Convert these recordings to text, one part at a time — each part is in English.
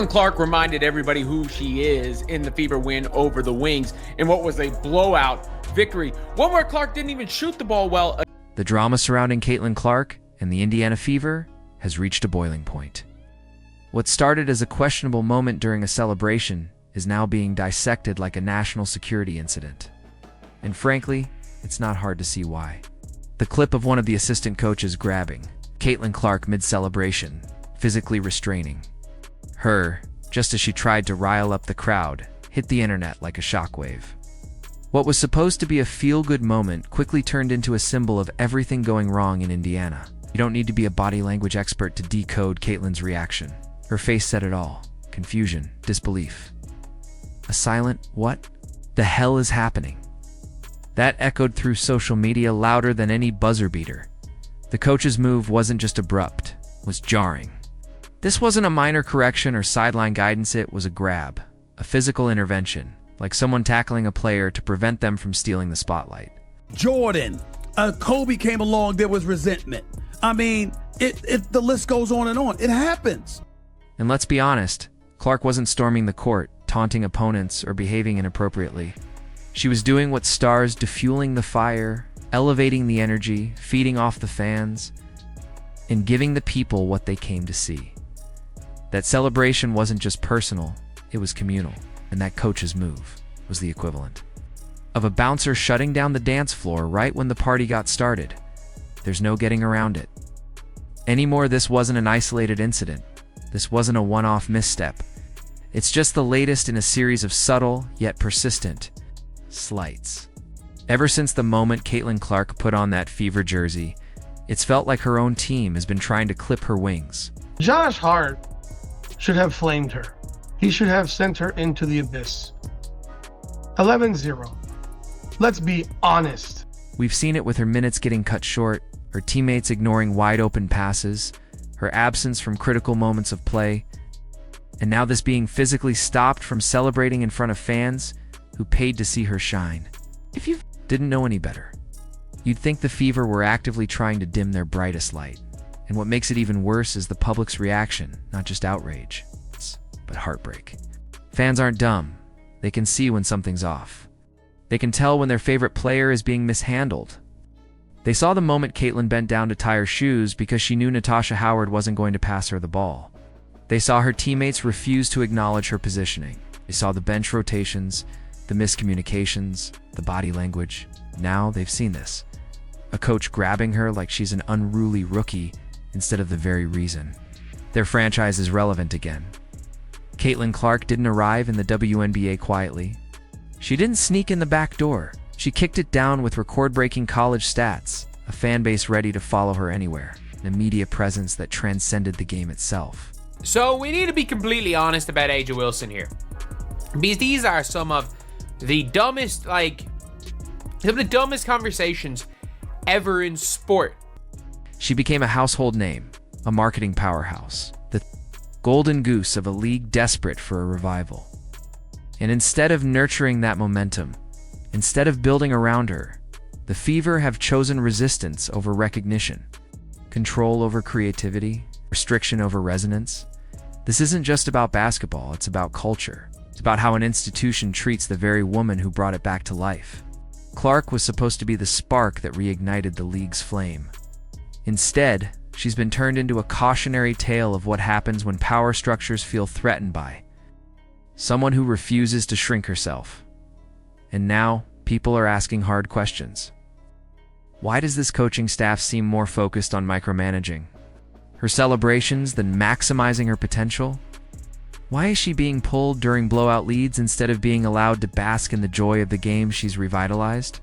Clark reminded everybody who she is in the Fever win over the Wings in what was a blowout victory, one where Clark didn't even shoot the ball well. The drama surrounding Caitlin Clark and the Indiana Fever has reached a boiling point. What started as a questionable moment during a celebration is now being dissected like a national security incident. And frankly, it's not hard to see why. The clip of one of the assistant coaches grabbing Caitlin Clark mid-celebration, physically restraining her, just as she tried to rile up the crowd, hit the internet like a shockwave. What was supposed to be a feel-good moment quickly turned into a symbol of everything going wrong in Indiana. You don't need to be a body language expert to decode Caitlin's reaction. Her face said it all. Confusion, disbelief. A silent, "What the hell is happening?" That echoed through social media louder than any buzzer beater. The coach's move wasn't just abrupt, it was jarring. This wasn't a minor correction or sideline guidance, it was a grab, a physical intervention, like someone tackling a player to prevent them from stealing the spotlight. Jordan, Kobe came along, there was resentment. I mean, the list goes on and on. It happens. And let's be honest, Clark wasn't storming the court, taunting opponents, or behaving inappropriately. She was doing what stars do, fueling the fire, elevating the energy, feeding off the fans, and giving the people what they came to see. That celebration wasn't just personal, it was communal, and that coach's move was the equivalent of a bouncer shutting down the dance floor right when the party got started. There's no getting around it. Anymore, this wasn't an isolated incident. This wasn't a one-off misstep. It's just the latest in a series of subtle, yet persistent, slights. Ever since the moment Caitlin Clark put on that Fever jersey, it's felt like her own team has been trying to clip her wings. Josh Hart should have flamed her. He should have sent her into the abyss. 11-0. Let's be honest. We've seen it with her minutes getting cut short, her teammates ignoring wide-open passes, her absence from critical moments of play, and now this being physically stopped from celebrating in front of fans who paid to see her shine. If you didn't know any better, you'd think the Fever were actively trying to dim their brightest light. And what makes it even worse is the public's reaction, not just outrage, but heartbreak. Fans aren't dumb. They can see when something's off. They can tell when their favorite player is being mishandled. They saw the moment Caitlin bent down to tie her shoes because she knew Natasha Howard wasn't going to pass her the ball. They saw her teammates refuse to acknowledge her positioning. They saw the bench rotations, the miscommunications, the body language. Now they've seen this. A coach grabbing her like she's an unruly rookie instead of the very reason their franchise is relevant again. Caitlin Clark didn't arrive in the WNBA quietly. She didn't sneak in the back door. She kicked it down with record-breaking college stats, a fan base ready to follow her anywhere, and a media presence that transcended the game itself. So we need to be completely honest about A'ja Wilson here, because these are some of the dumbest conversations ever in sport. She became a household name, a marketing powerhouse, the golden goose of a league desperate for a revival. And instead of nurturing that momentum, instead of building around her, the Fever have chosen resistance over recognition, control over creativity, restriction over resonance. This isn't just about basketball, it's about culture. It's about how an institution treats the very woman who brought it back to life. Clark was supposed to be the spark that reignited the league's flame. Instead, she's been turned into a cautionary tale of what happens when power structures feel threatened by someone who refuses to shrink herself. And now, people are asking hard questions. Why does this coaching staff seem more focused on micromanaging her celebrations than maximizing her potential? Why is she being pulled during blowout leads instead of being allowed to bask in the joy of the game she's revitalized?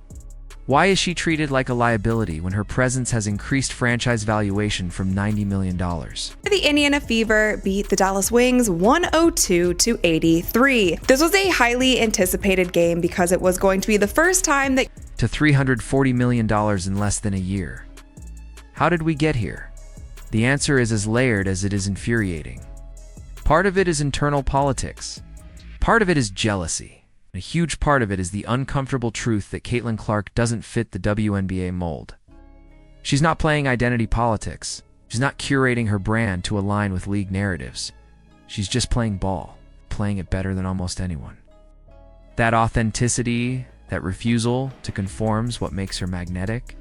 Why is she treated like a liability when her presence has increased franchise valuation from $90 million? The Indiana Fever beat the Dallas Wings 102-83. This was a highly anticipated game because it was going to be the first time that to $340 million in less than a year. How did we get here? The answer is as layered as it is infuriating. Part of it is internal politics. Part of it is jealousy. A huge part of it is the uncomfortable truth that Caitlin Clark doesn't fit the WNBA mold. She's not playing identity politics. She's not curating her brand to align with league narratives. She's just playing ball, playing it better than almost anyone. That authenticity, that refusal to conform's what makes her magnetic.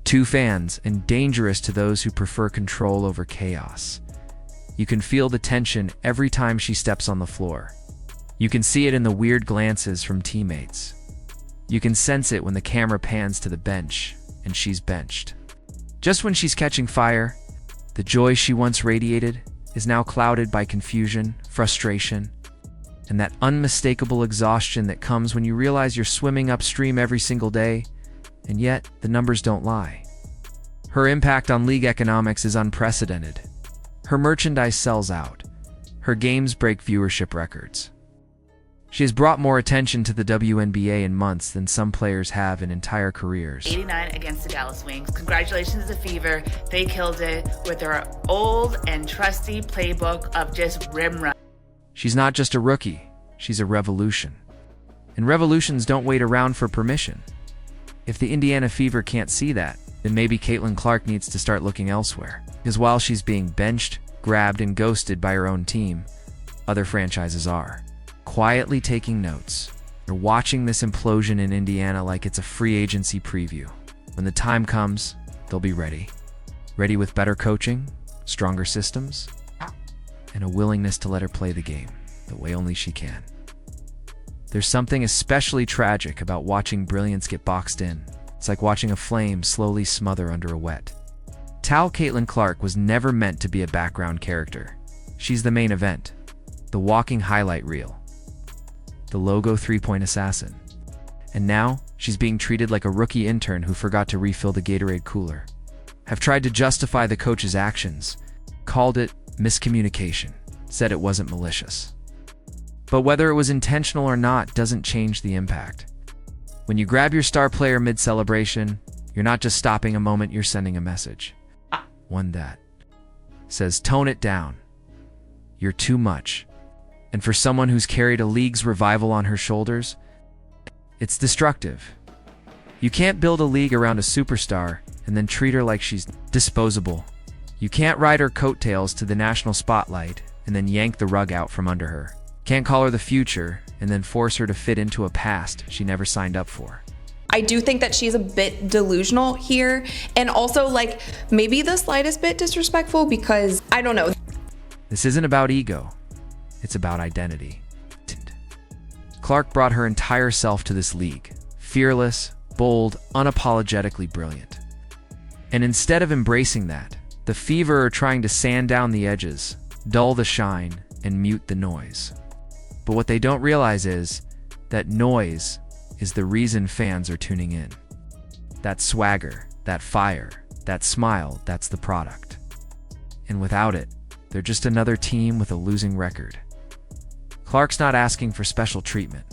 To fans and dangerous to those who prefer control over chaos. You can feel the tension every time she steps on the floor. You can see it in the weird glances from teammates. You can sense it when the camera pans to the bench and she's benched. Just when she's catching fire, the joy she once radiated is now clouded by confusion, frustration, and that unmistakable exhaustion that comes when you realize you're swimming upstream every single day, and yet the numbers don't lie. Her impact on league economics is unprecedented. Her merchandise sells out. Her games break viewership records. She has brought more attention to the WNBA in months than some players have in entire careers. 89 against the Dallas Wings. Congratulations to Fever. They killed it with their old and trusty playbook of just rim run. She's not just a rookie, she's a revolution. And revolutions don't wait around for permission. If the Indiana Fever can't see that, then maybe Caitlin Clark needs to start looking elsewhere. Because while she's being benched, grabbed, and ghosted by her own team, other franchises are quietly taking notes. They're watching this implosion in Indiana like it's a free agency preview. When the time comes, they'll be ready. Ready with better coaching, stronger systems, and a willingness to let her play the game the way only she can. There's something especially tragic about watching brilliance get boxed in. It's like watching a flame slowly smother under a wet towel. Caitlin Clark was never meant to be a background character. She's the main event, the walking highlight reel, the logo three-point assassin. And now, she's being treated like a rookie intern who forgot to refill the Gatorade cooler. Have tried to justify the coach's actions, called it miscommunication, said it wasn't malicious. But whether it was intentional or not doesn't change the impact. When you grab your star player mid-celebration, you're not just stopping a moment, you're sending a message. One that says, tone it down. You're too much. And for someone who's carried a league's revival on her shoulders, it's destructive. You can't build a league around a superstar and then treat her like she's disposable. You can't ride her coattails to the national spotlight and then yank the rug out from under her. Can't call her the future and then force her to fit into a past she never signed up for. I do think that she's a bit delusional here, and also like maybe the slightest bit disrespectful, because I don't know. This isn't about ego. It's about identity. Clark brought her entire self to this league. Fearless, bold, unapologetically brilliant. And instead of embracing that, the Fever are trying to sand down the edges, dull the shine, and mute the noise. But what they don't realize is that noise is the reason fans are tuning in. That swagger, that fire, that smile, that's the product. And without it, they're just another team with a losing record. Clark's not asking for special treatment.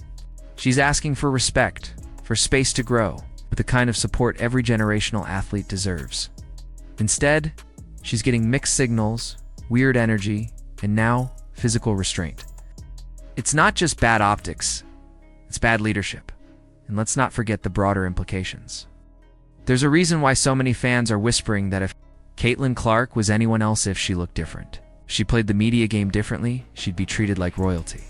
She's asking for respect, for space to grow, with the kind of support every generational athlete deserves. Instead, she's getting mixed signals, weird energy, and now, physical restraint. It's not just bad optics, it's bad leadership. And let's not forget the broader implications. There's a reason why so many fans are whispering that if Caitlin Clark was anyone else, if she looked different, if she played the media game differently, she'd be treated like royalty.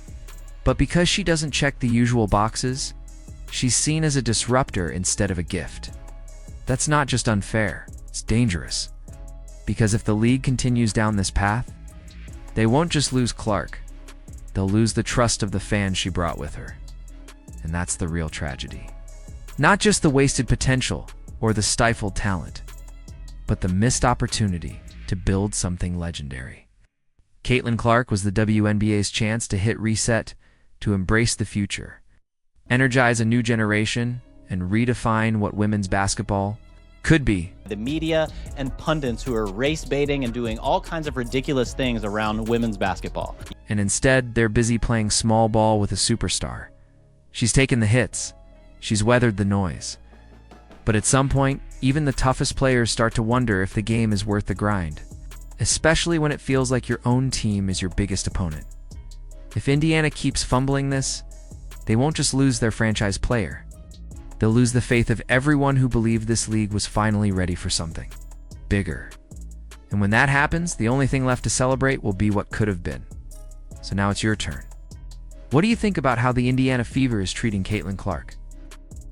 But because she doesn't check the usual boxes, she's seen as a disruptor instead of a gift. That's not just unfair, it's dangerous. Because if the league continues down this path, they won't just lose Clark, they'll lose the trust of the fans she brought with her. And that's the real tragedy. Not just the wasted potential or the stifled talent, but the missed opportunity to build something legendary. Caitlin Clark was the WNBA's chance to hit reset, to embrace the future, energize a new generation, and redefine what women's basketball could be. The media and pundits who are race baiting and doing all kinds of ridiculous things around women's basketball. And instead, they're busy playing small ball with a superstar. She's taken the hits. She's weathered the noise. But at some point, even the toughest players start to wonder if the game is worth the grind, especially when it feels like your own team is your biggest opponent. If Indiana keeps fumbling this, they won't just lose their franchise player. They'll lose the faith of everyone who believed this league was finally ready for something bigger. And when that happens, the only thing left to celebrate will be what could have been, So now it's your turn. What do you think about how the Indiana Fever is treating Caitlin Clark?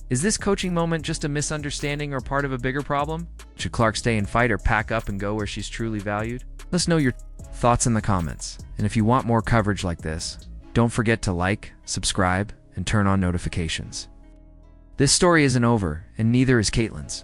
Is this coaching moment just a misunderstanding or part of a bigger problem? Should Clark stay and fight or pack up and go where she's truly valued? Let us know your thoughts in the comments. And if you want more coverage like this, don't forget to like, subscribe, and turn on notifications. This story isn't over, and neither is Caitlin's.